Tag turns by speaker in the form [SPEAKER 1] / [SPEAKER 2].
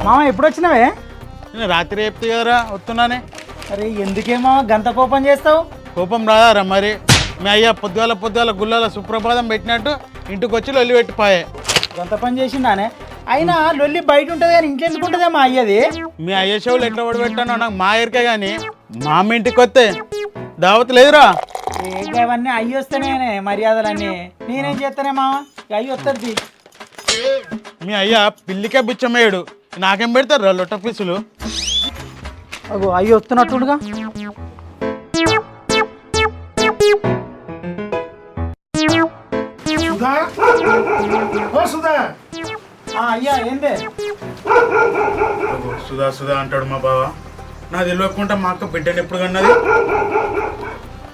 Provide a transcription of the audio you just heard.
[SPEAKER 1] మామ ఎప్పుడు వచ్చినావే?
[SPEAKER 2] నేను రాత్రి చెప్తే కదరా వస్తున్నానే.
[SPEAKER 1] అరే ఎందుకేమో గంత కోపం చేస్తావు?
[SPEAKER 2] కోపం రాదారా మరి? మీ అయ్యా పొద్దుగాల గుళ్ళల సుప్రభాతం పెట్టినట్టు ఇంటికి వచ్చి లొల్లి పెట్టిపోయే.
[SPEAKER 1] గంత పని చేసిందానే? అయినా లొల్లి బయట ఉంటుంది కానీ ఇంట్లో ఎందుకు ఉంటుందే మా అయ్యది?
[SPEAKER 2] మీ అయ్య చెవులు ఎట్లా పడిపెట్టానో నాకు మా ఎరికే కానీ మా అమ్మ ఇంటికి వస్తే దావత్ లేదురా.
[SPEAKER 1] అవన్నీ అయ్యి వస్తేనే మర్యాదలన్నీ. నేనేం చేస్తానే మామ, అయ్యి వస్తుంది.
[SPEAKER 2] మీ అయ్య పిల్లికే బిచ్చమేయుడు, నాకేం పెడతారు లొట్ట పీసులు?
[SPEAKER 1] అగో అయ్యి వస్తున్నట్టుగా. అయ్యా ఏందే?
[SPEAKER 2] సుధా అంటాడు మా బావ. నా తెలియకుండా మా అక్క బిడ్డను ఎప్పుడు కన్నది?